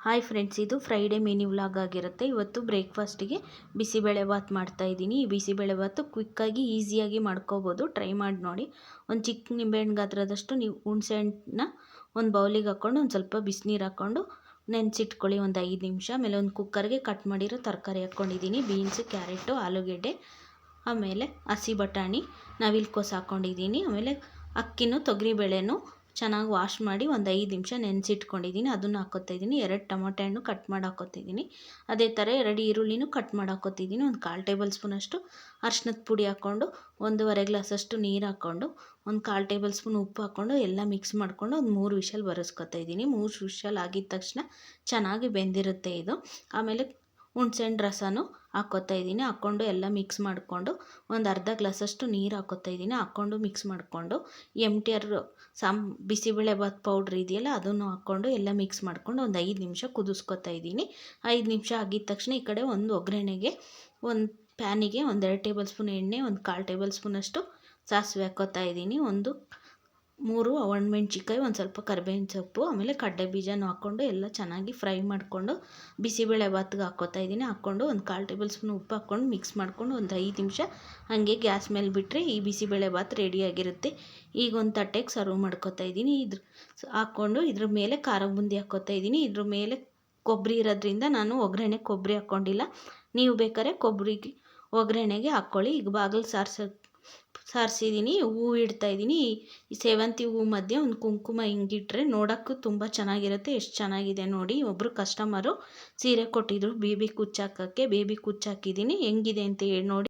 Hi friends, ಇದು Friday mini vlog ಆಗಿರುತ್ತೆ. ಇವತ್ತು ಬ್ರೇಕ್ಫಾಸ್ಟಿಗೆ ಬಿಸಿಬೇಳೆಭಾತ್ ಮಾಡ್ತಾಯಿದ್ದೀನಿ. ಈ ಬಿಸಿಬೇಳೆಭಾತು ಕ್ವಿಕ್ಕಾಗಿ ಈಸಿಯಾಗಿ ಮಾಡ್ಕೋಬೋದು. ಟ್ರೈ ಮಾಡಿ ನೋಡಿ. ಒಂದು ಚಿಕ್ಕ ನಿಂಬೆಹಣ್ಣು ಗಾತ್ರದಷ್ಟು ನೀವು ಹುಣಸೆಹಣ್ಣನ್ನ ಒಂದು ಬೌಲಿಗೆ ಹಾಕ್ಕೊಂಡು ಒಂದು ಸ್ವಲ್ಪ ಬಿಸಿನೀರು ಹಾಕ್ಕೊಂಡು ನೆನೆಸಿಟ್ಕೊಳ್ಳಿ ಒಂದು 5 ನಿಮಿಷ. ಆಮೇಲೆ ಒಂದು ಕುಕ್ಕರ್ಗೆ ಕಟ್ ಮಾಡಿರೋ ತರಕಾರಿ ಹಾಕ್ಕೊಂಡಿದ್ದೀನಿ. ಬೀನ್ಸು, ಕ್ಯಾರೆಟು, ಆಲೂಗೆಡ್ಡೆ, ಆಮೇಲೆ ಹಸಿ ಬಟಾಣಿ, ನವಿಲುಕೋಸು ಹಾಕ್ಕೊಂಡಿದ್ದೀನಿ. ಆಮೇಲೆ ಅಕ್ಕಿನೂ ತೊಗರಿಬೇಳೆನೂ ಚೆನ್ನಾಗಿ ವಾಶ್ ಮಾಡಿ ಒಂದು 5 ನಿಮಿಷ ನೆನೆಸಿಟ್ಕೊಂಡಿದ್ದೀನಿ. ಅದನ್ನು ಹಾಕ್ಕೊತಾಯಿದ್ದೀನಿ. 2 ಟೊಮೊಟೊ ಹಣ್ಣು ಕಟ್ ಮಾಡಿ ಹಾಕ್ಕೊತಿದ್ದೀನಿ. ಅದೇ ಥರ 2 ಈರುಳ್ಳಿನೂ ಕಟ್ ಮಾಡಿ ಹಾಕ್ಕೊತಿದ್ದೀನಿ. ಒಂದು 1/4 ಟೇಬಲ್ ಸ್ಪೂನಷ್ಟು ಅರ್ಶಿನದ ಪುಡಿ ಹಾಕ್ಕೊಂಡು 1.5 ಗ್ಲಾಸಷ್ಟು ನೀರು ಹಾಕ್ಕೊಂಡು ಒಂದು 1/4 ಟೇಬಲ್ ಸ್ಪೂನ್ ಉಪ್ಪು ಹಾಕ್ಕೊಂಡು ಎಲ್ಲ ಮಿಕ್ಸ್ ಮಾಡಿಕೊಂಡು ಒಂದು 3 ವಿಷಲ್ ಬರೆಸ್ಕೊತಾಯಿದ್ದೀನಿ. 3 ವಿಷಲ್ ಆಗಿದ ತಕ್ಷಣ ಚೆನ್ನಾಗಿ ಬೆಂದಿರುತ್ತೆ ಇದು. ಆಮೇಲೆ ಹುಣಸೆಹಣ್ಣು ರಸನೂ ಹಾಕ್ಕೊತಾಯಿದ್ದೀನಿ. ಹಾಕ್ಕೊಂಡು ಎಲ್ಲ ಮಿಕ್ಸ್ ಮಾಡಿಕೊಂಡು ಒಂದು ಅರ್ಧ ಗ್ಲಾಸಷ್ಟು ನೀರು ಹಾಕ್ಕೊತಾಯಿದ್ದೀನಿ. ಹಾಕ್ಕೊಂಡು ಮಿಕ್ಸ್ ಮಾಡಿಕೊಂಡು MTR ಬಿಸಿಬೇಳೆಭಾತ್ ಪೌಡ್ರ್ ಇದೆಯಲ್ಲ ಅದನ್ನು ಹಾಕ್ಕೊಂಡು ಎಲ್ಲ ಮಿಕ್ಸ್ ಮಾಡಿಕೊಂಡು ಒಂದು 5 ನಿಮಿಷ ಕುದಿಸ್ಕೊತಾಯಿದ್ದೀನಿ. 5 ನಿಮಿಷ ಆಗಿದ ತಕ್ಷಣ ಈ ಕಡೆ ಒಂದು ಒಗ್ಗರಣೆಗೆ ಒಂದು ಪ್ಯಾನಿಗೆ 1-2 ಟೇಬಲ್ ಸ್ಪೂನ್ ಎಣ್ಣೆ, ಒಂದು 1/4 ಟೇಬಲ್ ಸ್ಪೂನಷ್ಟು ಸಾಸಿವೆ ಹಾಕ್ಕೊತಾಯಿದ್ದೀನಿ. ಒಂದು 3 ಒಣಮೆಣ್ಸಿನ್ಕಾಯಿ, ಒಂದು ಸ್ವಲ್ಪ ಕರಿಬೇವಿನ ಸೊಪ್ಪು, ಆಮೇಲೆ ಕಡಲೆ ಬೀಜನೂ ಹಾಕ್ಕೊಂಡು ಎಲ್ಲ ಚೆನ್ನಾಗಿ ಫ್ರೈ ಮಾಡಿಕೊಂಡು ಬಿಸಿಬೇಳೆಭಾತ್ಗೆ ಹಾಕ್ಕೊತಾಯಿದ್ದೀನಿ. ಹಾಕ್ಕೊಂಡು ಒಂದು 1/4 ಟೇಬಲ್ ಸ್ಪೂನ್ ಉಪ್ಪು ಹಾಕ್ಕೊಂಡು ಮಿಕ್ಸ್ ಮಾಡಿಕೊಂಡು ಒಂದು 5 ನಿಮಿಷ ಹಾಗೆ ಗ್ಯಾಸ್ ಮೇಲೆ ಬಿಟ್ಟರೆ ಈ ಬಿಸಿಬೇಳೆಭಾತ್ ರೆಡಿಯಾಗಿರುತ್ತೆ. ಈಗ ಒಂದು ತಟ್ಟೆಗೆ ಸರ್ವ್ ಮಾಡ್ಕೊತಾಯಿದ್ದೀನಿ. ಹಾಕ್ಕೊಂಡು ಇದ್ರ ಮೇಲೆ ಖಾರ ಬುಂದಿ ಹಾಕ್ಕೊತಾಯಿದ್ದೀನಿ. ಇದ್ರ ಮೇಲೆ ಕೊಬ್ಬರಿ ಇರೋದ್ರಿಂದ ನಾನು ಒಗ್ಗರಣೆ ಕೊಬ್ಬರಿ ಹಾಕ್ಕೊಂಡಿಲ್ಲ. ನೀವು ಬೇಕಾದ್ರೆ ಕೊಬ್ಬರಿಗೆ ಒಗ್ಗರಣೆಗೆ ಹಾಕ್ಕೊಳ್ಳಿ. ಈಗ ಬಾಗಿಲು ಸಾರಿಸಿದ್ದೀನಿ. ಹೂವು ಇಡ್ತಾಯಿದ್ದೀನಿ. ಈ ಸೇವಂತಿ ಹೂವು ಮಧ್ಯೆ ಒಂದು ಕುಂಕುಮ ಹಿಂಗಿಟ್ರೆ ನೋಡೋಕ್ಕೂ ತುಂಬ ಚೆನ್ನಾಗಿರುತ್ತೆ. ಎಷ್ಟು ಚೆನ್ನಾಗಿದೆ ನೋಡಿ. ಒಬ್ಬರು ಕಸ್ಟಮರು ಸೀರೆ ಕೊಟ್ಟಿದ್ರು ಬೇಬಿ ಕುಚ್ಚು ಹಾಕೋಕ್ಕೆ. ಬೇಬಿ ಕುಚ್ಚು ಹಾಕಿದ್ದೀನಿ. ಹೆಂಗಿದೆ ಅಂತ ಹೇಳಿ ನೋಡಿ.